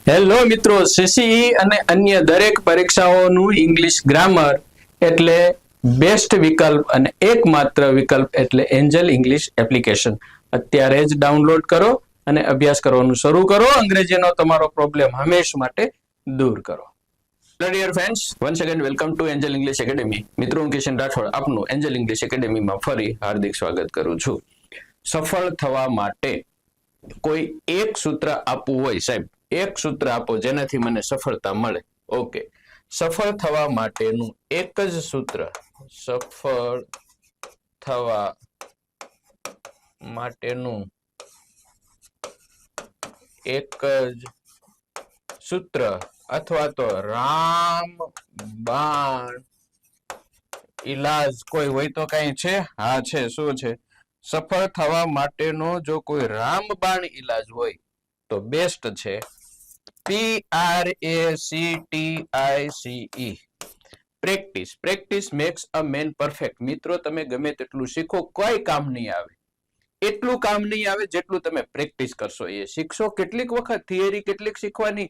Hello મિત્રો, CCE અને અન્ય દરેક પરીક્ષાઓનું ઇંગ્લિશ ગ્રામર એટલે બેસ્ટ વિકલ્પ અને એકમાત્ર વિકલ્પ એટલે એન્જલ ઇંગ્લિશ એપ્લિકેશન. અત્યારે જ ડાઉનલોડ કરો અને અભ્યાસ કરવાનું શરૂ કરો. અંગ્રેજીનો તમારો પ્રોબ્લેમ હંમેશ માટે દૂર કરો. Hello dear friends, once again welcome to Angel English Academy. મિત્રો, હું કિશન રાઠોડ આપનું એન્જલ ઇંગ્લિશ એકેડેમીમાં ફરી હાર્દિક સ્વાગત કરું છું. સફળ થવા માટે કોઈ એક સૂત્ર આપવું હોય, સાહેબ એક સૂત્ર આપો જેનાથી મને સફળતા મળે. ઓકે, સફળ થવા માટેનું એક જ સૂત્ર, સફળ થવા માટેનું એક જ સૂત્ર અથવા તો રામબાણ ઈલાજ કોઈ હોય તો કઈ છે? હા છે. શું છે? સફળ થવા માટેનો જો કોઈ રામબાણ ઈલાજ હોય તો બેસ્ટ છે PRACTICE. પ્રેક્ટિસ. પ્રેક્ટિસ મેક્સ અ મેન પરફેક્ટ. મિત્રો, તમે ગમે તેટલું શીખો કોઈ કામ નહીં આવે. એટલું કામ નહીં આવે જેટલું તમે પ્રેક્ટિસ કરશો. એ શીખશો કેટલીક વખત, થિયરી કેટલીક શીખવાની.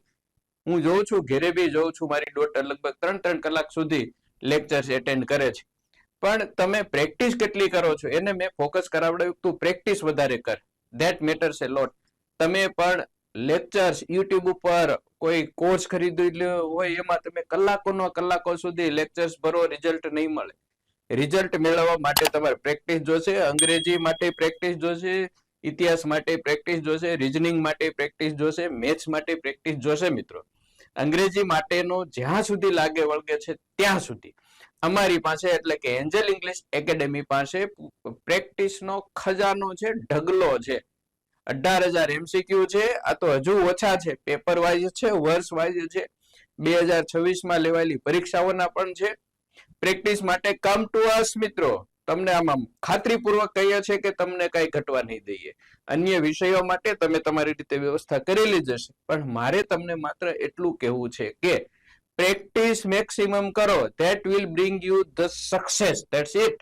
હું જોઉં છું, ઘેરે બી જોઉં છું, મારી ડોટર લગભગ 3 કલાક સુધી લેક્ચર્સ એટેન્ડ કરે છે. પણ તમે પ્રેક્ટિસ કેટલી કરો છો એને મેં ફોકસ કરાવડાવ્યું. તું પ્રેક્ટિસ વધારે કર, ધેટ મેટર્સ એ લોટ. તમે પણ લેક્ચર્સ યુટ્યુબ ઉપર કોઈ કોર્સ ખરીદેલો હોય એમાં તમે કલાકો સુધી લેક્ચર્સ ભરો, રિઝલ્ટ નહીં મળે. રિઝલ્ટ મેળવવા માટે તમારે પ્રેક્ટિસ જોશે. અંગ્રેજી માટે પ્રેક્ટિસ જોશે, ઇતિહાસ માટે પ્રેક્ટિસ જોશે, રીઝનિંગ માટે પ્રેક્ટિસ જોશે, મેથ્સ માટે પ્રેક્ટિસ જોશે. મિત્રો, અંગ્રેજી માટેનો જ્યાં સુધી લાગે વળગે છે ત્યાં સુધી અમારી પાસે એટલે કે એન્જલ ઇંગ્લિશ એકેડેમી પાસે પ્રેક્ટિસનો ખજાનો છે, ઢગલો છે. 18,000 MCQ છે. આ તો હજુ ઓછા છે, પેપર વાઇઝ છે, વર્ષ વાઇઝ છે. 2026 માં લેવાયેલી પરીક્ષાઓના પણ છે. પ્રેક્ટિસ માટે કમ ટુ અસ. મિત્રો, તમને આમાં ખાતરીપૂર્વક કહીએ છે કે તમને કઈ ઘટવા નહીં દઈએ. અન્ય વિષયો માટે તમે તમારી રીતે વ્યવસ્થા કરેલી જ હશે, પણ મારે તમને માત્ર એટલું કહેવું છે કે પ્રેક્ટિસ મેક્સિમમ કરો. That will bring you the success. That's it.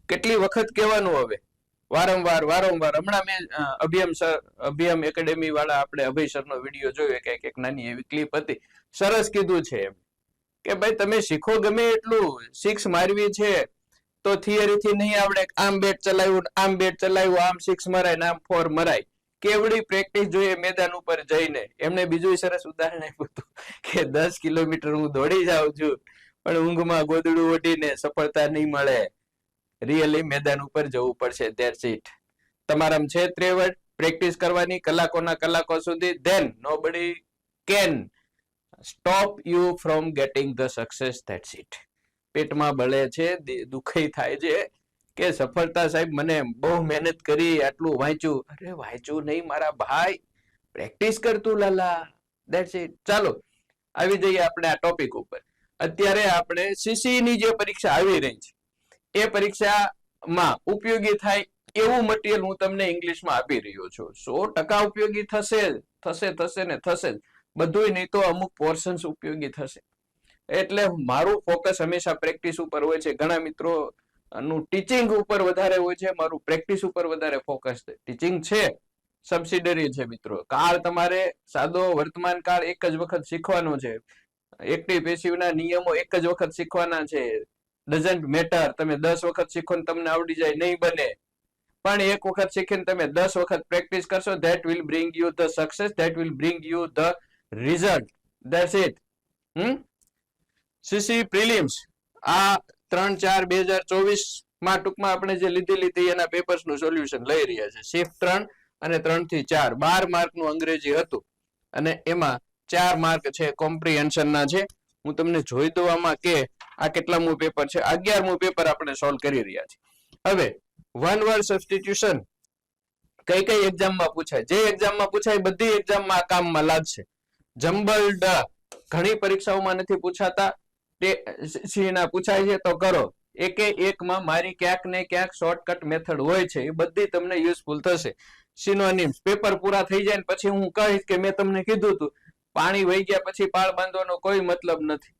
કેટલી વખત કહેવાનું હવે? વારંવાર. હમણાં મેં અભિયમ એકેડેમી વાળા આપણે અભય સરનો વિડીયો જોયો, એક નાની એવી ક્લિપ હતી. સરસ કીધું છે એમ કે ભાઈ તમે શીખો ગમે એટલું, 6 મારવી છે તો થિયરીથી નહીં આવડે. આમ બેટ ચલાવ્યું, આમ 6 મરાય ને આમ 4 મરાય. કેવડી પ્રેક્ટિસ જોઈએ મેદાન ઉપર જઈને. એમને બીજું સરસ ઉદાહરણ આપ્યું હતું કે 10 કિલોમીટર હું દોડી જાઉં છું પણ ઊંઘમાં ગોદડું ઓઢીને સફળતા નહીં મળે. રિયલી મેદાન ઉપર જવું પડશે. That's it. તમારામાં છે ત્રેવડ પ્રેક્ટિસ કરવાની કલાકો સુધી. Then nobody can stop you from getting the success. That's it. પેટમાં બળે છે, દુખાઈ થાય છે કે સફળતા સાહેબ મને બહુ મહેનત કરી, આટલું વાંચ્યું. અરે વાંચ્યું નહીં મારા ભાઈ, પ્રેક્ટિસ કરતું લાલા. That's it. ચાલો આવી જઈએ આપણે આ ટોપિક ઉપર. અત્યારે આપણે સીસી ની જે પરીક્ષા આવી રહી છે એ પરીક્ષામાં ઉપયોગી થાય એવું મટીરિયલ હું તમને ઇંગ્લિશમાં આપી રહ્યો છું. 100% ઉપયોગી થશે ને થશે જ. બધું નહીં તો અમુક પોર્શન્સ ઉપયોગી થશે. એટલે મારું ફોકસ હંમેશા પ્રેક્ટિસ ઉપર હોય છે. ઘણા મિત્રો નું ટીચિંગ ઉપર વધારે હોય છે, મારું પ્રેક્ટિસ ઉપર વધારે ફોકસ છે. ટીચિંગ છે, સબસિડરી છે. મિત્રો, કાળ તમારે સાદો વર્તમાન કાળ એક જ વખત શીખવાનો છે. એક્ટિવ પેસિવ ના નિયમો એક જ વખત શીખવાના છે. ડઝન્ટ મેટર તમે 10 વખત શીખો ને તમને આવડી જાય, નહીં બને. પણ એક વખત શીખીને તમે 10 વખત પ્રેક્ટિસ કરશો. That will bring you the success. That will bring you the result. That's it. CC prelims આ 3/4/2024 માં ટૂંકમાં આપણે જે લીધી એના પેપર્સનું સોલ્યુશન લઈ રહ્યા છે. શિફ્ટ 3 અને 3 થી 4 12 માર્કનું અંગ્રેજી હતું અને એમાં 4 માર્ક છે કોમ્પ્રિહેન્શન ના છે. હું તમને જોઈ દઉં આમાં કે આ કેટલામું પેપર છે. 11મું પેપર આપણે સોલ્વ કરી રહ્યા છીએ. હવે વન વર્ડ સબસ્ટિટ્યુશન કઈ એક્ઝામમાં પૂછાય? જે એક્ઝામમાં પૂછાય બધી એક્ઝામમાં આ કામમાં લાગશે. જમ્બલ્ડ ઘણી પરીક્ષાઓમાં નથી પૂછાતા, ના પૂછાય છે તો કરો. એકમાં મારી ક્યાંક ને ક્યાંક શોર્ટકટ મેથડ હોય છે, એ બધી તમને યુઝફુલ થશે. સિનોનિમ્સ પેપર પૂરા થઈ જાય ને પછી હું કહીશ કે મેં તમને કીધું હતું. પાણી વહી ગયા પછી પાળ બાંધવાનો કોઈ મતલબ નથી.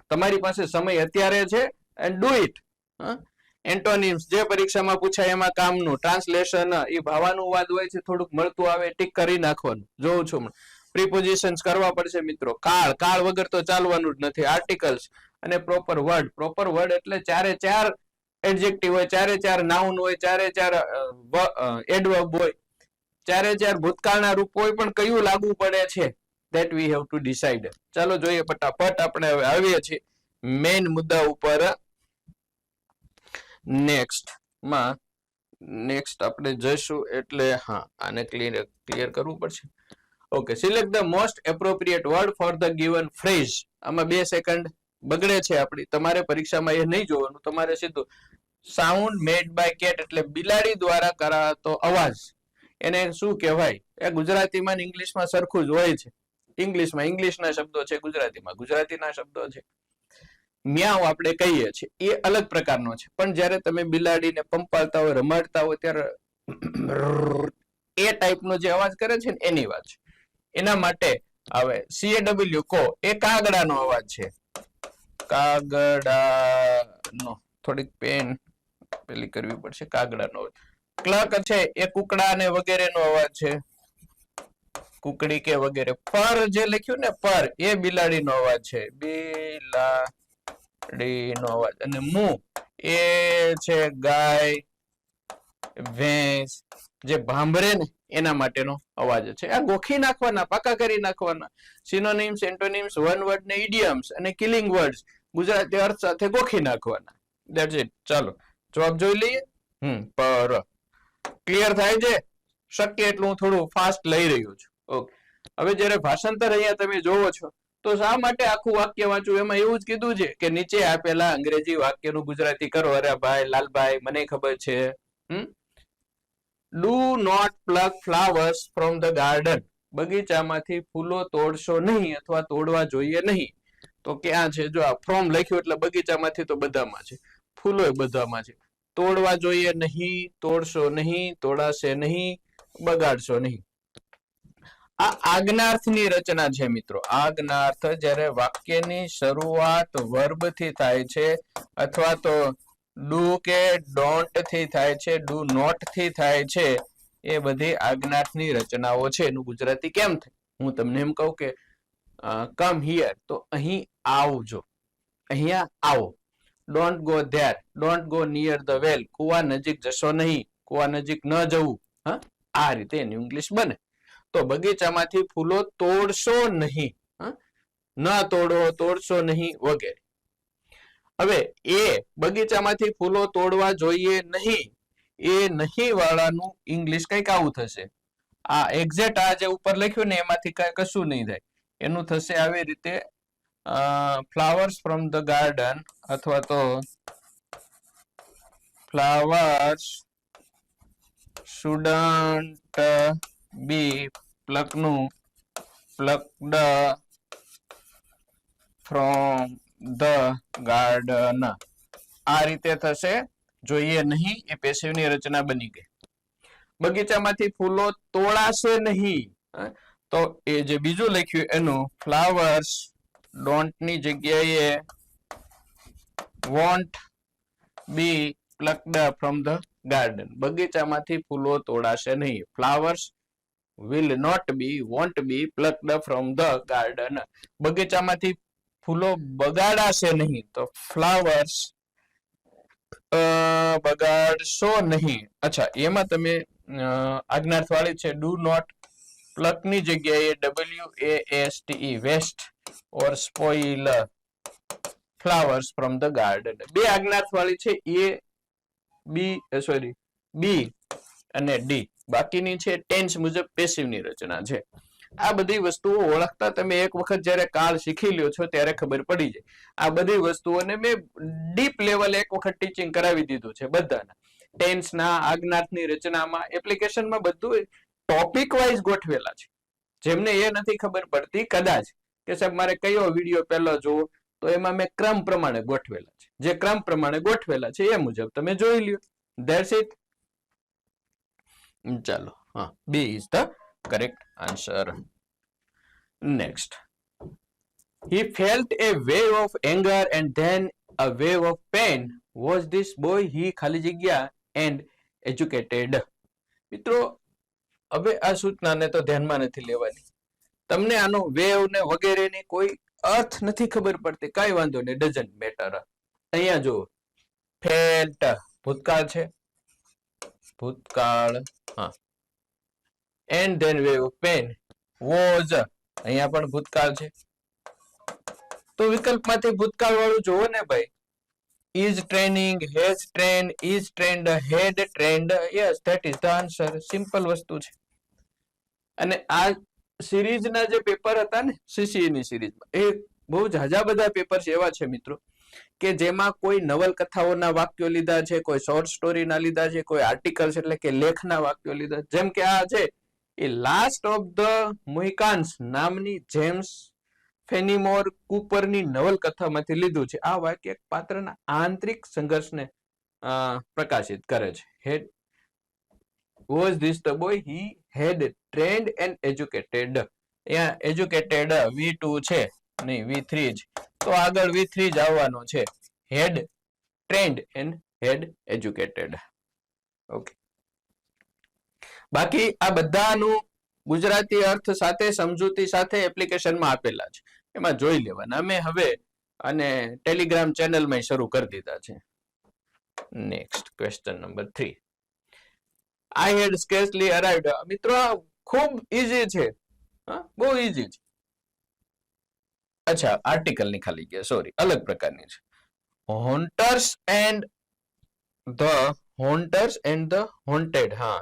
તમારી પાસે સમય અત્યારે છે, એન્ડ ડુ ઇટ. એન્ટોનિમ્સ જે પરીક્ષામાં પૂછાય એમાં કામનું. ટ્રાન્સલેશન એ ભાવાનુવાદ હોય છે, થોડુંક મળતું આવે ટીક કરી નાખવાનું. જોઉં છું પ્રિપોઝિશન્સ કરવા પડશે મિત્રો. કાળ વગર તો ચાલવાનું જ નથી. આર્ટિકલ્સ અને પ્રોપર વર્ડ એટલે ચારે ચાર એડજેક્ટિવ હોય, ચારે ચાર નાઉન હોય, ચારે ચાર એડવર્બ હોય, ચારે ચાર ભૂતકાળના રૂપ હોય, પણ કયું લાગુ પડે છે that we have to decide. ચાલો જોઈએ ફટાફટ. આપણે હવે આવીએ છીએ મેઇન મુદ્દા ઉપર. નેક્સ્ટ આપણે જઈશું એટલે હા, આને ક્લિયર કરવું પડશે. Okay, select the most appropriate word for the given phrase. આમાં 2 સેકન્ડ બગડે છે આપણી. તમારે પરીક્ષામાં એ નહીં જોવાનું, તમારે સીધું સાઉન્ડ મેડ બાય કેટ એટલે બિલાડી દ્વારા કરાતો અવાજ, એને શું કહેવાય? એ ગુજરાતીમાં ને ઇંગ્લિશમાં સરખું જ હોય છે. ઇંગ્લિશમાં ઇંગ્લિશના શબ્દો છે, ગુજરાતીમાં ગુજરાતીના શબ્દો છે. મ્યાઉ આપણે કહીએ છીએ એ અલગ પ્રકારનો છે, પણ જ્યારે તમે બિલાડીને પંપાળતા હોય, રમાડતા હોય ત્યારે એ ટાઈપનો જે અવાજ કરે છે ને એની વાત છે. એના માટે હવે CAW કો એ કાગડાનો અવાજ છે. કાગડાનો થોડીક પેન પેલી કરવી પડશે. કાગડાનો અવાજ. ક્લક છે એ કુકડા ને વગેરેનો અવાજ છે. કુકડી કે વગેરે. પર જે લખ્યું ને પર એ બિલાડીનો અવાજ છે. બિલાડીનો અવાજ. અને મુ એ છે ગાય, ભેંસ જે ભાંભરે ને એના માટેનો અવાજ છે. આ ગોખી નાખવાના, પાકા કરી નાખવાના. સિનોનિમ્સ, એન્ટોનિમ્સ, વન વર્ડ ને ઇડિયમ્સ અને કિલિંગ વર્ડ્સ ગુજરાતી અર્થ સાથે ગોખી નાખવાના. That's it. ચાલો જવાબ જોઈ લઈએ. પર ક્લિયર થાય છે? શક્ય એટલું હું થોડું ફાસ્ટ લઈ રહ્યો છું. ઓકે, હવે જ્યારે ભાષાંતર અહીંયા તમે જોવો છો તો શા માટે આખું વાક્ય વાંચું? એમાં એવું જ કીધું છે કે નીચે આપેલા અંગ્રેજી વાક્યનું ગુજરાતી કરો. અરે ભાઈ લાલભાઈ, મને ખબર છે. Do not pluck flowers from the garden. બગીચામાંથી ફૂલો તોડશો નહીં અથવા તોડવા જોઈએ નહીં. તો ક્યાં છે? જો આ ફ્રોમ લખ્યું એટલે બગીચામાંથી તો બધામાં છે, ફૂલો બધામાં છે. તોડવા જોઈએ નહીં, તોડશો નહીં, તોડાશે નહીં, બગાડશો નહીં. આ આજ્ઞાર્થની રચના છે મિત્રો. આજ્ઞાર્થ જ્યારે વાક્યની શરૂઆત વર્બ થી થાય છે અથવા તો ડુ કે ડોન્ટ થી થાય છે, ડુ નોટ થી થાય છે, એ બધી આજ્ઞાર્થની રચનાઓ છે. એનું ગુજરાતી કેમ થાય? હું તમને એમ કહું કે કમ હિયર, તો અહીં આવજો, અહીંયા આવો. Don't go there, don't go near the વેલ, કુવા નજીક જશો નહીં, કુવા નજીક ન જવું. હા, આ રીતે એની ઇંગ્લિશ બને. તો બગીચામાંથી ફૂલો તોડશો નહીં, ન તોડો, તોડશો નહીં વગેરે. હવે એ બગીચામાંથી ફૂલો તોડવા જોઈએ નહીં, એ નહીં વાળાનું ઇંગ્લિશ કઈક આવું થશે. આ એક્ઝેક્ટ આ જે ઉપર લખ્યું ને એમાંથી કઈ કશું નહીં થાય. એનું થશે આવી રીતે ફ્લાવર્સ ફ્રોમ ધ ગાર્ડન અથવા તો flowers shouldn't be plucked from the garden. આ રીતે થશે. જોઈએ નહીં એ પેસિવની રચના બની ગઈ. બગીચામાંથી ફૂલો તોડાશે નહીં, તો એ જે બીજું લખ્યું એનું ફ્લાવર્સ ડોન્ટ ની જગ્યાએ won't be plucked from the garden. બગીચામાંથી ફૂલો તોડાશે નહીં. Flowers will not be, won't be plucked from the garden. બગીચામાંથી ફૂલો બગાડાશે નહીં, તો ફ્લાવર્સ બગાડશો નહીં. અચ્છા, એમાં તમે આજ્ઞાર્થ વાળી છે ડુ નોટ, પ્લક ની જગ્યાએ WASTE, waste or spoil flowers from the garden. બે આજ્ઞાર્થ વાળી છે, બી અને ડી. બાકીની છે ટેન્સ મુજબ પેસિવની રચના છે. આ બધી વસ્તુઓ ઓળખતા તમે એક વખત જ્યારે કાળ શીખી લ્યો છો ત્યારે ખબર પડી જાય. આ બધી વસ્તુઓને મેં ડીપ લેવલ એક વખત ટીચિંગ કરાવી દીધું છે બધાના. ટેન્સના, આજ્ઞાર્થની રચનામાં, એપ્લિકેશનમાં બધું ટોપિક વાઇઝ ગોઠવેલા છે. જેમને એ નથી ખબર પડતી કદાચ કે સાહેબ મારે કયો વિડીયો પહેલો જોવો, તો એમાં મેં ક્રમ પ્રમાણે ગોઠવેલા છે. જે ક્રમ પ્રમાણે ગોઠવેલા છે એ મુજબ તમે જોઈ લ્યો. That's it. ચાલો, હા, B is the correct answer. Next. He felt a wave of anger and then a wave of pain was this boy he ખાલી જગ્યા એન્ડ એજ્યુકેટેડ. મિત્રો હવે આ સૂચનાને તો ધ્યાનમાં નથી લેવાની. તમને આનો વેવ ને વગેરેની કોઈ અર્થ નથી ખબર પડતી, કઈ વાંધો નહીં, ડઝન્ટ મેટર. અહીંયા જુઓ, ફેલ્ટ ભૂતકાળ છે, ભૂતકાળ, હા, and then wave pen was, અહીંયા પણ ભૂતકાળ છે. તો વિકલ્પમાંથી ભૂતકાળ વાળું જોવો ને ભાઈ. is training, has trained, is trained, had trained. Yes, that is the answer. Simple વસ્તુ છે. અને આ સિરીઝના જે પેપર હતા ને CCE ની સિરીઝમાં, એ બહુ ઝાઝા બધા પેપર્સ એવા છે મિત્રો કે જેમાં કોઈ નવલકથાઓના વાક્યો લીધા છે, કોઈ શોર્ટ સ્ટોરીના લીધા છે, કોઈ આર્ટિકલ્સ એટલે કે લેખના વાક્યો લીધા. જેમ કે આ છે એ લાસ્ટ ઓફ ધ મોહિકાન્સ નામની જેમ્સ ફેનીમોર કૂપરની નવલકથામાંથી લીધું છે. આ વાક્ય એક પાત્રના આંતરિક સંઘર્ષને પ્રકાશિત કરે છે. Was this the boy? He had trained and educated. અહીંયા educated V2 છે, નહીં V3 જ. તો આગળ V3 જ આવવાનો છે. Had trained and had educated. Okay. બાકી આ બધાનું ગુજરાતી અર્થ સાથે સમજૂતી સાથે એપ્લિકેશનમાં આપેલા છે, એમાં જોઈ લેવાના. અમે હવે અને ટેલિગ્રામ ચેનલમાં શરૂ કરી દીધા છે. Next question number 3. I had scarcely arrived. મિત્રો ખૂબ ઈઝી છે, બહુ ઈઝી છે. અચ્છા, આર્ટિકલ ની ખાલી ગયા, સોરી, અલગ પ્રકારની છે. હોન્ટર્સ એન્ડ ધ હોન્ટેડ. હા,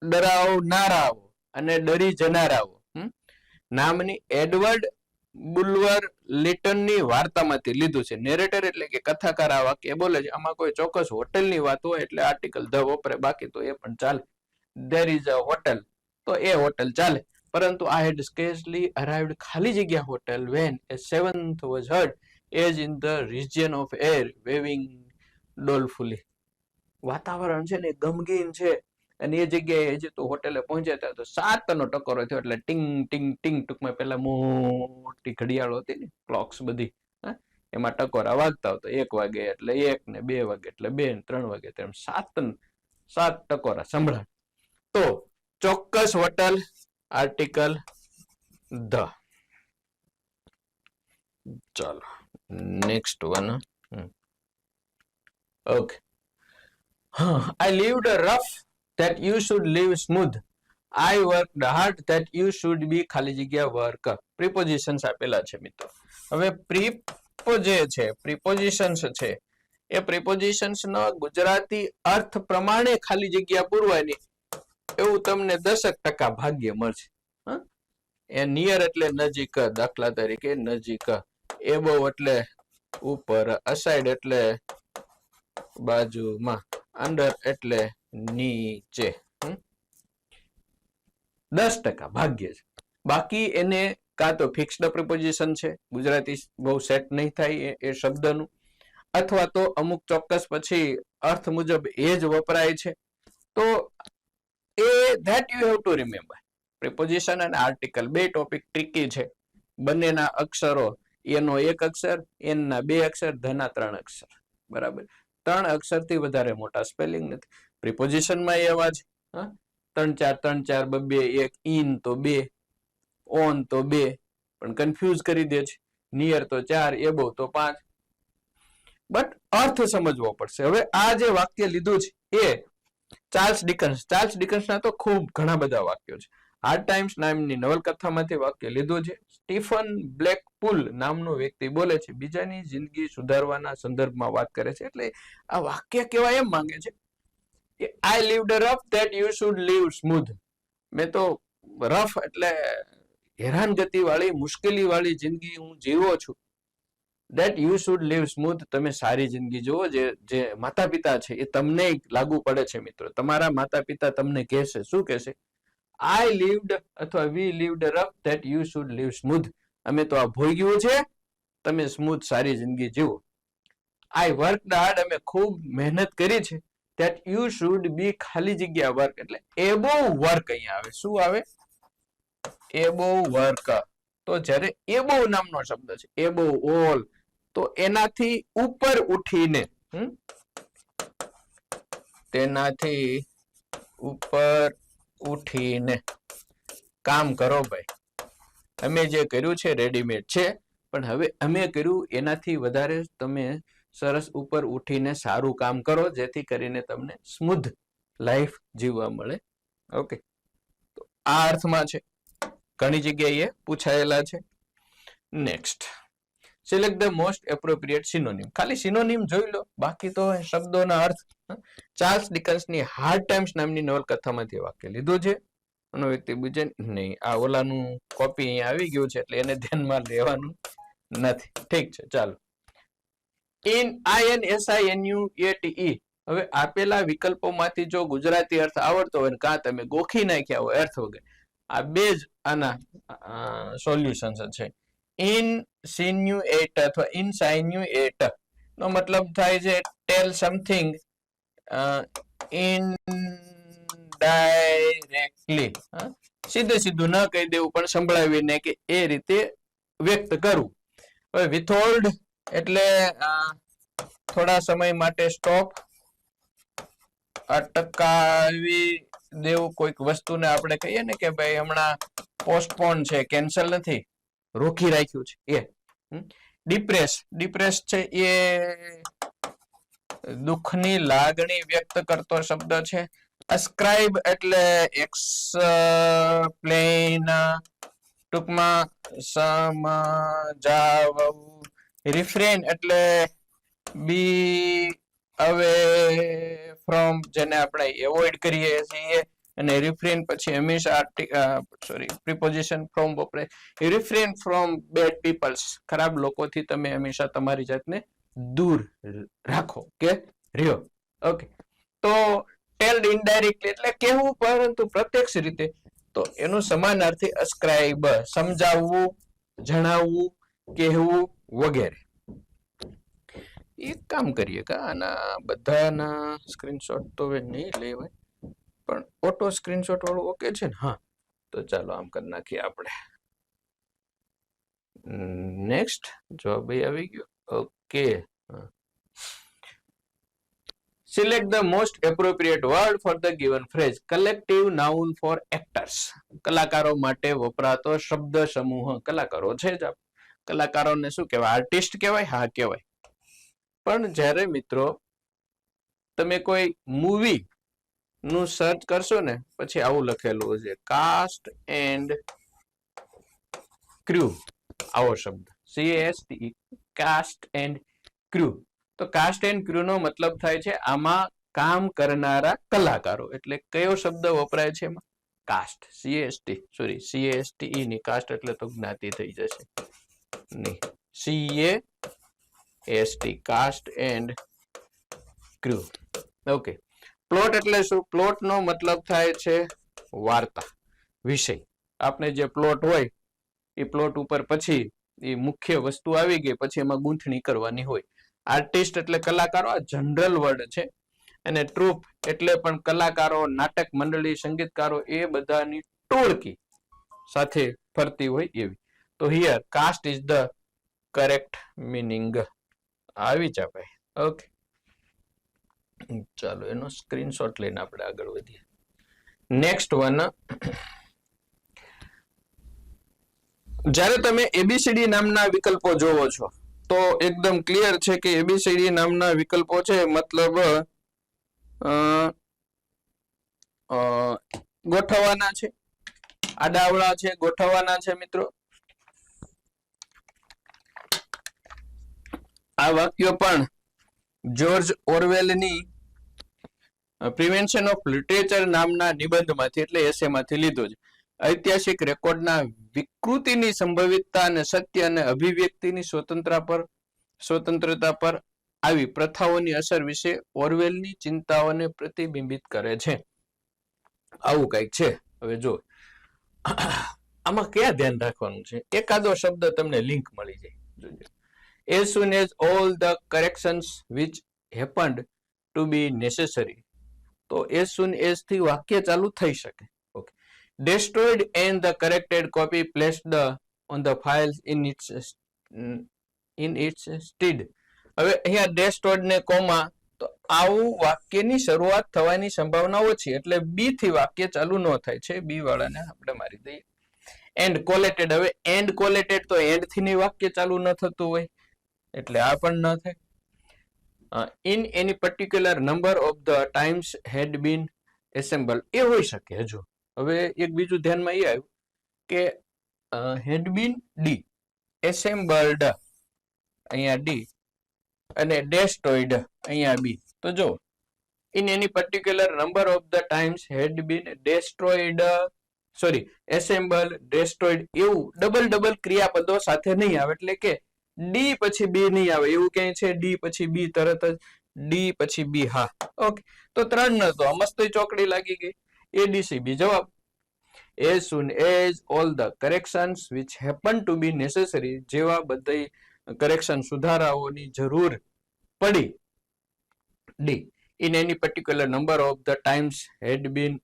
ડરાવનારાઓ અને ડરી જનારાઓ નામની એડવર્ડ બુલવર લિટનની વાર્તામાંથી લીધું છે. નેરેટર એટલે કે કથાકાર આ વાક્ય બોલે છે. આમાં કોઈ ચોક્કસ હોટેલની વાત હોય એટલે આર્ટિકલ ધ વપરાય, બાકી તો એ પણ ચાલે. ધેર ઇઝ અ હોટેલ, તો એ હોટેલ ચાલે. પરંતુ I had scarcely arrived ખાલી જગ્યા hotel when a seventh was heard as in the region of air waving dolefully. વાતાવરણ છે ને ગમગીન છે, અને એ જગ્યાએ હજી તો હોટેલે પહોંચ્યા હતા તો 7 નો ટકોરો થયો. એટલે ટિંગ ટિંગ ટિંગ, ટૂંકમાં પેલા મોટી ઘડિયાળો હતી ને, ક્લોક્સ બધી, એમાં ટકોરા વાગતા હતો. 1 વાગે એટલે 1 ને 2 વાગે એટલે 2 ને 3 વાગે તેમ 7 ટકોરા સંભળાય. તો ચોક્કસ હોટલ, આર્ટિકલ ધ. ચાલો next one. Okay. I lived rough that you should live smooth. I worked hard that you should be ખાલી જગ્યા work. પ્રિપોઝિશન્સ આપેલા છે મિત્રો. હવે પ્રિપોઝિશન્સ છે એ પ્રિપોઝિશન્સ નો ગુજરાતી અર્થ પ્રમાણે ખાલી જગ્યા પૂરવાની એવું તમને 10% ભાગ્ય મળશે. એ નિયર એટલે નજીક, દાખલા તરીકે નજીક. એબોવ એટલે ઉપર, અસાઇડ એટલે બાજુમાં, અંડર એટલે નીચે. 10% ભાગ્ય છે. બાકી એને કાં તો ફિક્સ્ડ પ્રિપોઝિશન છે, ગુજરાતી બહુ સેટ નહીં થાય એ શબ્દનું, અથવા તો અમુક ચોક્કસ પછી અર્થ મુજબ એ જ વપરાય છે. તો એ that you have to remember. Preposition અને આર્ટિકલ બે ટોપિક ટ્રિકી છે. બંનેના અક્ષરો, એનો 1 અક્ષર, એનના 2 અક્ષર, ધના 3 અક્ષર. બરાબર. 3 અક્ષરથી વધારે મોટા સ્પેલિંગ નથી. પ્રિપોઝિશનમાં એવા જ 3 4 2 1, ઇન તો 2, ઓન તો 2, પણ કન્ફ્યુઝ કરી દે છે. નિયર તો 4, એબોવ તો 5. બટ અર્થ સમજવો પડશે. હવે આ જે વાક્ય લીધું છે એ ચાર્લ્સ ડિકન્સના તો ખૂબ ઘણા બધા વાક્યો છે. હાર્ડ ટાઈમ્સ નામની નવલકથામાંથી વાક્ય લીધું છે. સ્ટીફન બ્લેકપુલ નામનો વ્યક્તિ બોલે છે, બીજાની જિંદગી સુધારવાના સંદર્ભમાં વાત કરે છે. એટલે આ વાક્ય કેવા એમ માંગે છે કે I lived rough that you should live smooth. મેં તો રફ એટલે હેરાનગતિ વાળી, મુશ્કેલી વાળી જિંદગી હું જીવો છું. that you should live smooth, તમે સારી જિંદગી જીવો. જે માતા પિતા છે એ તમને લાગુ પડે છે મિત્રો. તમારા માતા પિતા તમને કહેશે, શું કહેશે? I lived અથવા we lived rough that you should live smooth. અમે તો આ ભોગ્યું છે, તમે સ્મૂથ સારી જિંદગી જીવો. I worked hard, અમે ખૂબ મહેનત કરી છે. that you should be ખાલી જગ્યા વર્ક, એટલે above work અહીંયા આવે. શું આવે? above work. તો જ્યારે above નામનો શબ્દ છે, above all, તો એનાથી ઉપર ઉઠીને તેનાથી ઉપર ઉઠીને કામ કરો ભાઈ. અમે જે કર્યું છે રેડીમેડ છે, પણ હવે અમે કર્યું એનાથી વધારે તમે સરસ ઉપર ઉઠીને સારું કામ કરો, જેથી કરીને તમને સ્મૂધ લાઈફ જીવવા મળે. ઓકે, તો આ અર્થમાં છે, ઘણી જગ્યાએ પૂછાયેલા છે. Next, select the most appropriate synonym. ખાલી સિનોનિમ જોઈ લો, બાકી તો શબ્દોના અર્થ. ચાર્લ્સ ડિકન્સની હાર્ડ ટાઈમ્સ નામની નવલકથામાંથી વાક્ય લીધું છે. વ્યક્તિ બુજે નહીં, આ ઓલાનું કોપી અહીંયા આવી ગયું છે એટલે એને ધ્યાનમાં લેવાનું નથી. ઠીક છે, ચાલો. INSINUATE. હવે આપેલા વિકલ્પોમાંથી જો ગુજરાતી અર્થ આવડતો હોય, કાં તમે ગોખી નાખ્યા હોય અર્થ વગર, આ બે જ આના સોલ્યુશન છે. ઇનસિન્યુએટ અથવા ઇનસાઇન્યુએટ નો મતલબ થાય છે ટેલ સમથિંગ ઇનડાયરેક્ટલી, સીધે સીધું ન કહી દેવું પણ સંભળાવીને કે એ રીતે વ્યક્ત કરવું. હવે વિથહોલ્ડ એટલે થોડા સમય માટે સ્ટોપ, અટકાવી દેવું કોઈક વસ્તુને. આપણે કહીએ ને કે ભાઈ હમણાં પોસ્ટપોન છે, કેન્સલ નથી, રોકી રાખ્યું છે એ. ડિપ્રેસ છે એ દુઃખની લાગણી વ્યક્ત કરતો શબ્દ છે. અસ્ક્રાઇબ એટલે એક્સપ્લેન, ટૂંકમાં સમજાવવું. રિફ્રેન એટલે બી અવે ફ્રોમ, જેને આપણે એવોઇડ કરીએ છીએ. અને રિફ્રેન પછી હંમેશા પ્રિપોઝિશન ફ્રોમ વપરાય. રિફ્રેન ફ્રોમ બેડ પીપલ્સ, ખરાબ લોકોથી તમે હંમેશા તમારી જાતને દૂર રાખો કે રહ્યો. ઓકે, તો ટેલ્ડ ઇનડાયરેક્ટલી એટલે કહેવું પરંતુ પ્રત્યક્ષ રીતે, તો એનું સમાનાર્થી અસ્ક્રાઇબ, સમજાવવું, જણાવવું, કહેવું વગેરે. એક કામ કરીએ કે આના બધાના સ્ક્રીનશોટ તો હવે નહીં લેવાય, પણ ઓટો સ્ક્રીનશોટ વાળું ઓકે છે ને? હા, તો ચાલો આમ કરી નાખીએ આપણે. નેક્સ્ટ જવાબ આવી ગયો. Okay, select the most appropriate word for the given phrase. Collective noun for actors. કલાકારો માટે વપરાતો શબ્દ સમૂહ. કલાકારો છે જ, કલાકારોને શું કહેવાય? આર્ટિસ્ટ કહેવાય? હા કહેવાય. પણ જ્યારે મિત્રો તમે કોઈ મૂવી નું સર્ચ કરશો ને, પછી આવું લખેલું છે કાસ્ટ એન્ડ ક્રૂ. આવો શબ્દ CAST, કાસ્ટ એન્ડ ક્રૂ. તો કાસ્ટ એન્ડ ક્રૂ નો મતલબ થાય છે આમાં કામ કરનારા કલાકારો. એટલે કયો શબ્દ વપરાય છે એમાં? કાસ્ટ. CASTE ની કાસ્ટ એટલે તો જ્ઞાતિ થઈ જશે નહીં. CAST, cast and crew. Okay, plot એટલે શું? પ્લોટ નો મતલબ થાય છે વાર્તા, વિષય. આપણે જે પ્લોટ હોય એ પ્લોટ ઉપર પછી એ મુખ્ય વસ્તુ આવી ગઈ, પછી એમાં ગૂંથણી કરવાની હોય. આર્ટિસ્ટ એટલે કલાકારો, આ જનરલ વર્ડ છે. અને ટ્રુપ એટલે પણ કલાકારો, નાટક મંડળી, સંગીતકારો, એ બધાની ટોળકી સાથે ફરતી હોય એવી. તો here cast is the correct meaning. આવી જા ભાઈ. ઓકે, ચાલો એનો સ્ક્રીનશોટ લઈને આપણે આગળ વધીએ. નેક્સ્ટ વન, જ્યારે તમે એબીસીડી નામના વિકલ્પો જોવો છો તો એકદમ ક્લિયર છે કે એબીસીડી નામના વિકલ્પો છે, મતલબ ગોઠવવાના છે, આડાવડા છે, ગોઠવવાના છે મિત્રો. આ વાક્ય પણ જ્યોર્જ ઓરવેલની પ્રિવેન્શન ઓફ લિટરેચર નામના નિબંધમાંથી એટલે એસેમાંથી લીધું છે. ઐતિહાસિક રેકોર્ડના વિકૃતિની સંભવિતતા અને સત્ય અને અભિવ્યક્તિની સ્વતંત્રતા પર આવી પ્રથાઓની અસર વિશે ઓરવેલની ચિંતાઓને પ્રતિબિંબિત કરે છે. આવું કંઈક છે. હવે જો આમાં ક્યાં ધ્યાન રાખવાનું છે? એકાદો શબ્દ તમને લિંક મળી જાય. જોજો. As soon as all the corrections which happened to be necessary. તો as soon as થી વાક્ય ચાલુ થઈ શકે. Okay. Destroyed and the corrected copy placed on the files in its in its stead. હવે અહીંયા ડેશ ડોટ ને comma, તો આવું વાક્યની શરૂઆત થવાની સંભાવના ઓછી, એટલે બી થી વાક્ય ચાલુ ન થાય છે, બી વાળાને આપણે મારી દઈએ. એન્ડ કોલેટેડ, હવે એન્ડ કોલેટેડ તો એન્ડ થી ની વાક્ય ચાલુ ન થતું હોય એટલે આ પણ ન થાય. In any particular number of the times had been assembled, એ હોઈ શકે. હજુ હવે એક બીજું ધ્યાનમાં એ આવ્યું કે હેડ બીન ડી, એસેમ્બલ્ડ અહીંયા ડી અને ડેસ્ટ્રોઈડ અહીંયા બી. તો જો in any particular number of the times had been destroyed, sorry assembled, destroyed, એવું ડબલ ક્રિયાપદો સાથે નહીં આવે, એટલે કે ડી પછી બી નહીં આવે એવું ક્યાંય છે? ડી પછી બી તરત જ ડી પછી બી. હા, ઓકે. તો 3 નતો, મસ્ત ચોકડી લાગી ગઈ. ADCB જવાબ. As soon as all the corrections which happen to be necessary, જેવા બધી કરેક્શન સુધારાઓની જરૂર પડી, D. In any particular number of the times had been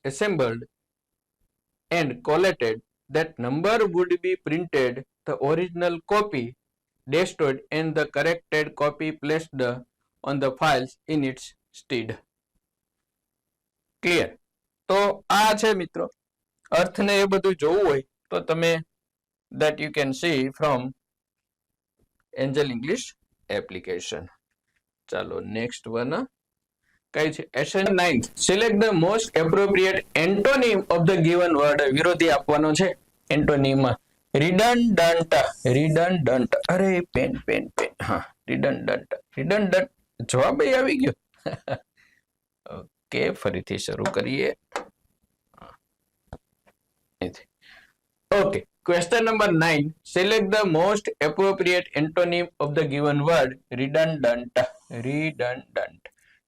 assembled and collated, that number would be printed, the original copy destroyed and the corrected copy placed on the files in its stead. Clear? તો આ છે મિત્રો. અર્થને એ બધું જોવું હોય તો તમે that you can see from Angel English application. ચાલો નેક્સ્ટ વન કઈ છે? એશન 9, select the most appropriate antonym of the given word. વિરોધી આપવાનો છે એન્ટોનિમ. રિડન્ડન્ટ, રિડન્ડન્ટ, અરે પેન પેન પેન, હા રિડન્ડન્ટ, રિડન્ડન્ટ જવાબ આવી ગયો. ઓકે, ફરીથી શરૂ કરીએ. Okay, question number 9. Select the most appropriate antonym of the given word. Redundant. Redundant.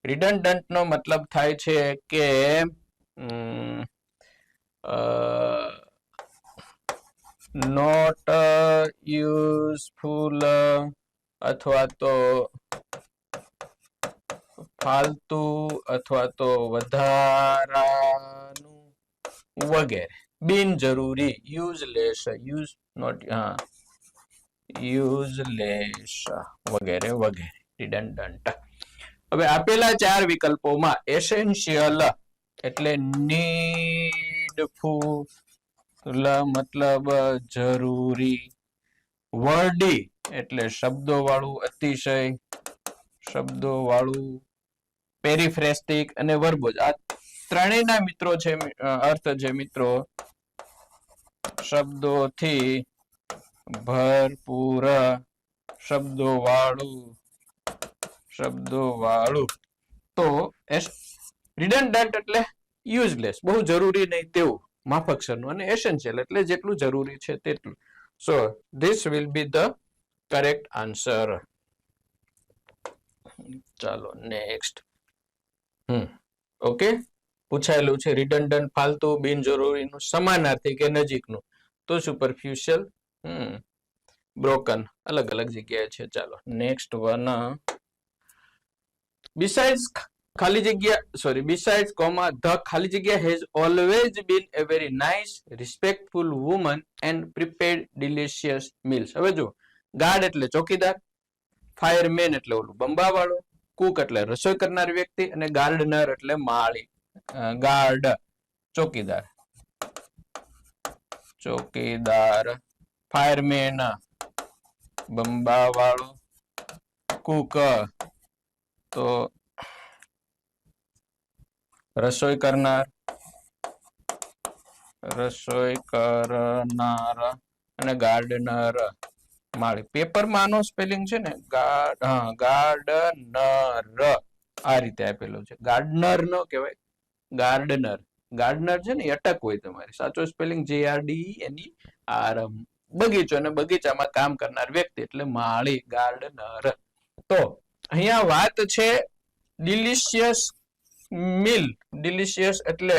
Redundant નો મતલબ થાય છે કે not useful અથવા તો ફાલતુ અથવા તો વધારાનું વગેરે. બિનજરૂરી, યુઝલેસ, યુઝ નોટ, હા યુઝલેસ વગેરે વગેરે. રિડન્ડન્ટ. હવે આપેલા 4 વિકલ્પોમાં એસેન્શિયલ એટલે નીડફુલ મતલબ જરૂરી, વર્ડી એટલે શબ્દો વાળું, અતિશય શબ્દો વાળું, પેરીફ્રેસ્ટિક અને વર્બોજ, આ ત્રણેયના મિત્રો છે અર્થ છે મિત્રો શબ્દોથી ભરપૂર, શબ્દો વાળું. તો રિડન્ડન્ટ એટલે યુઝલેસ, બહુ જરૂરી નહીં તેવું, માફકસરનું, અને એસેન્શિયલ એટલે જેટલું જરૂરી છે તેટલું. So this will be the correct answer. ચાલો નેક્સ્ટ. ઓકે, પૂછાયેલું છે રિડન્ડન્ટ ફાલતુ, બિનજરૂરીનું, સમાનાર્થી કે નજીકનું, તો સુપરફિશિયલ, બ્રોકન, અલગ અલગ જગ્યાએ છે. ચાલો નેક્સ્ટ વન. besides ખાલી જગ્યા besides the ખાલી જગ્યા has always been a very nice respectful woman and prepared delicious meals. હવે જો ગાર્ડ એટલે ચોકીદાર, ફાયરમેન એટલે ઓલું બંબા વાળો, કુક એટલે રસોઈ કરનાર વ્યક્તિ, અને ગાર્ડનર એટલે માળી. ગાર્ડ ચોકીદાર, ફાયરમેન બંબા વાળો, કુક તો રસોઈ કરનાર, અને ગાર્ડનર માળી. પેપરમાં આનો સ્પેલિંગ છે ને ગાર્ડનર, આ રીતે આપેલું છે. ગાર્ડનર નો કહેવાય, ગાર્ડનર. ગાર્ડનર છે ને અટક હોય તમારી, સાચો સ્પેલિંગ JARDENER. બગીચો અને બગીચામાં કામ કરનાર વ્યક્તિ એટલે માળી, ગાર્ડનર. તો અહીંયા વાત છે ડિલિશિયસ મીલ. ડિલિશિયસ એટલે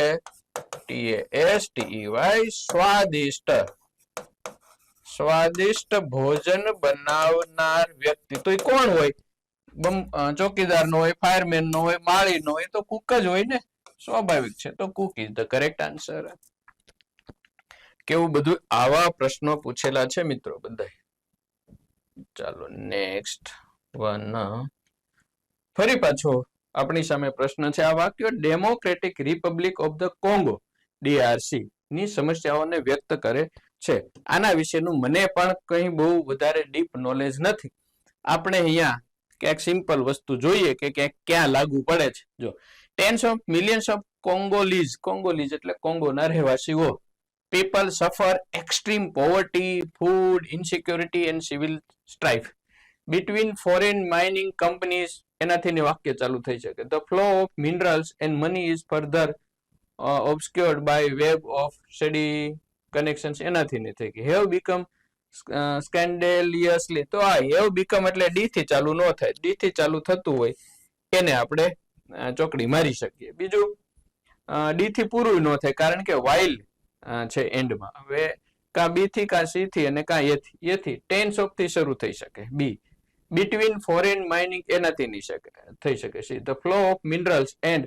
TASTEY, સ્વાદિષ્ટ ભોજન બનાવનાર વ્યક્તિ. તો એ કોણ હોય? ચોકીદાર નો હોય, ફાયરમેન નો હોય, માળી નો હોય, તો કુક જ હોય ને, સ્વાભાવિક છે. તો Cook is the correct answer. કેવું બધું આવા પ્રશ્નો પૂછેલા છે મિત્રો બધા. ચાલો નેક્સ્ટ વન. ફરી પાછો આપણી સામે પ્રશ્ન છે. આ વાક્ય democratic Republic of the Congo DRC ની સમસ્યાઓને વ્યક્ત કરે છે. આના વિશેનું મને પણ કંઈ બહુ વધારે ડીપ નોલેજ નથી. આપણે અહીંયા ક્યાંક સિમ્પલ વસ્તુ જોઈએ કે ક્યાં લાગુ પડે છે. જો ટેન્સ ઓફ મિલિયન્સ ઓફ કોંગોલીઝ એટલે કોંગોના રહેવાસીઓ people suffer extreme poverty, food insecurity and civil strife between foreign mining companies. એનાથી વાક્ય ચાલુ થઈ શકે. The flow of minerals and money is further obscured by web of shady connections. એનાથી નહીં થઈ ગઈ. Have become scandalously. તો આ have become એટલે ડી થી ચાલુ ન થાય. ડી થી ચાલુ થતું હોય એને આપણે ચોકડી મારી શકીએ. બીજું ડી થી પૂરું ન થાય કારણ કે while છે એન્ડમાં. હવે કા બી થી કા સી થી અને કા એ થી ટેન્સ ઓફ થી શરૂ થઈ શકે. બી between foreign mining એનાથી નહીં થઈ શકે. See the flow of minerals and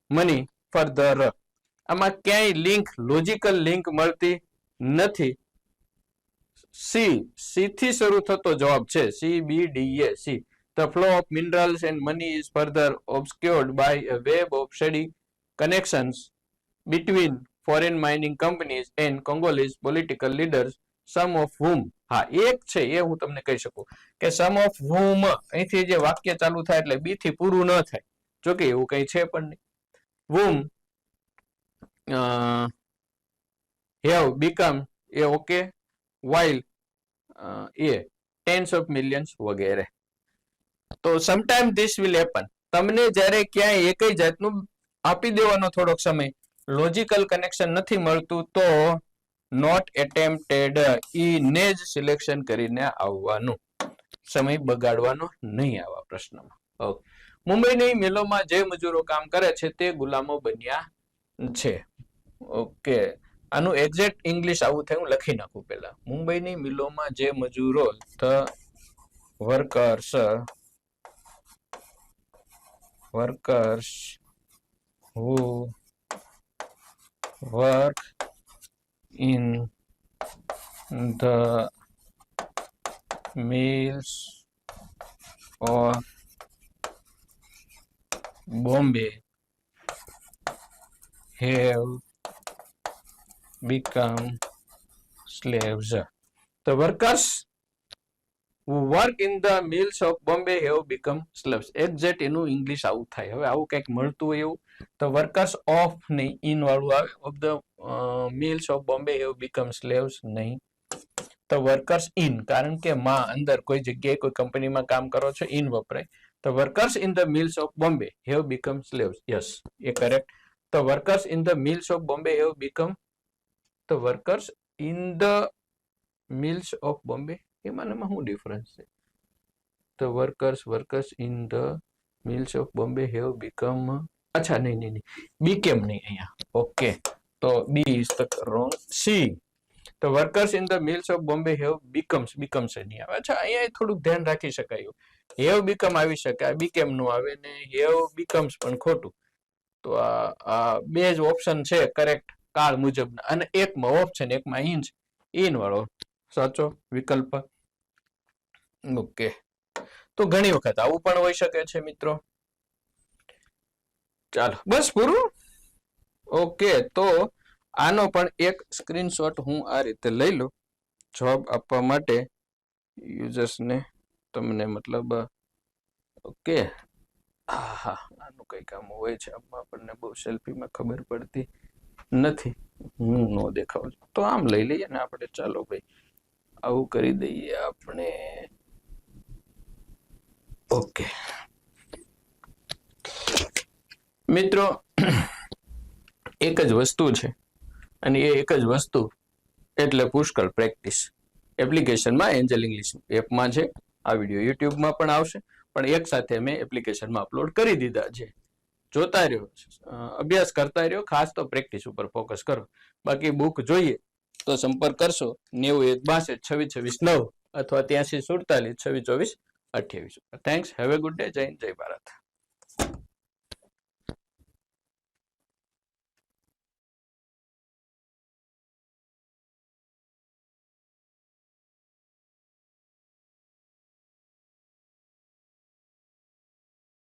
money further. આમાં ક્યાંય લિંક લોજિકલ લિંક મળતી નથી. સી થી શરૂ થતો જવાબ છે. CBDA. See the flow of minerals and money is further obscured by a web of shady connections between foreign mining companies and Congolese political leaders, some of whom. હા એક છે એ હું તમને કહી શકું કે some of whom અહીંથી જે વાક્ય ચાલુ થાય એટલે બી થી પૂરું ન થાય. જો કે એવું કઈ છે પણ નહીં. whom have become A okay while A tens of millions વગેરે. તો sometime this will happen. તમને જ્યારે ક્યાંય એકઈ જાતનું આપી દેવાનો થોડોક સમય લોજિકલ કનેક્શન નથી મળતું તો નોટ એટેમ્પ્ટેડ ને જ સિલેક્શન કરીને આવવાનું. સમય બગાડવાનો નહીં આવા પ્રશ્નમાં. ઓકે. મુંબઈની મિલોમાં જે મજૂરો કામ કરે છે તે ગુલામો બન્યા છે. ઓકે. આનું એક્ઝેક્ટ ઇંગ્લિશ આવું થાય હું લખી નાખું પહેલા. મુંબઈની મિલોમાં જે મજૂરો the workers who work in the mills of Bombay have become slaves. The workers who work in the mills of Bombay have become slaves. Exact એનું ઇંગ્લિશ આવું થાય. હવે આવું કંઈક મળતું હોય એવું. The workers of નહીં ઇન વાળું આવે. of the mills of Bombay have become slaves નહીં. The workers in કારણ કે માં અંદર કોઈ જગ્યાએ કોઈ કંપનીમાં કામ કરો છો ઇન વપરાય. The workers in the mills of Bombay have become slaves. Yes, A correct. The workers in the mills of Bombay have become. The workers in the mills of Bombay એમાં શું ડિફરન્સ છે? The workers in the mills of Bombay have become. અચ્છા નહીં became નહીં અહીંયા. Okay તો B is the wrong. C The workers in the mills of Bombay have becomes નહીં આવે. અચ્છા અહીંયા થોડુંક ધ્યાન રાખી શકાય. have become આવી શકાય, became નો આવે ને have becomes પણ ખોટું. તો આ બે જ ઓપ્શન છે કરેક્ટ કાળ મુજબના અને એકમાં ઓપ્શન એકમાં ઇન વાળો સાચો વિકલ્પ. ઓકે તો ઘણી વખત આવું પણ હોઈ શકે છે મિત્રો. ચાલો બસ પૂરું. ઓકે તો આનો પણ એક સ્ક્રીનશોટ હું આ રીતે લઈ લઉં જવાબ આપવા માટે યુઝર્સને તમને મતલબ. ઓકે હા આનું કઈ કામ હોય છે આમાં આપણને બહુ સેલ્ફીમાં ખબર પડતી નથી. હું નો દેખાવ તો આમ લઈ લઈએ ને આપણે. ચાલો ભાઈ આવું કરી દઈએ આપણે. ઓકે મિત્રો એક જ વસ્તુ છે અને એ એક જ વસ્તુ એટલે પુષ્કળ પ્રેક્ટિસ. એપ્લિકેશનમાં એન્જલ ઇંગ્લિશ એપમાં છે. આ વિડીયો યુટ્યુબમાં પણ આવશે પણ એક સાથે મેં એપ્લિકેશનમાં અપલોડ કરી દીધા છે. જોતા રહ્યો, અભ્યાસ કરતા રહ્યો. ખાસ તો પ્રેક્ટિસ ઉપર ફોકસ કરો. બાકી બુક જોઈએ તો સંપર્ક કરશો 9162622626 અથવા 8347 262428. Thanks. Have a good day. જય હિન્દ, જય ભારત.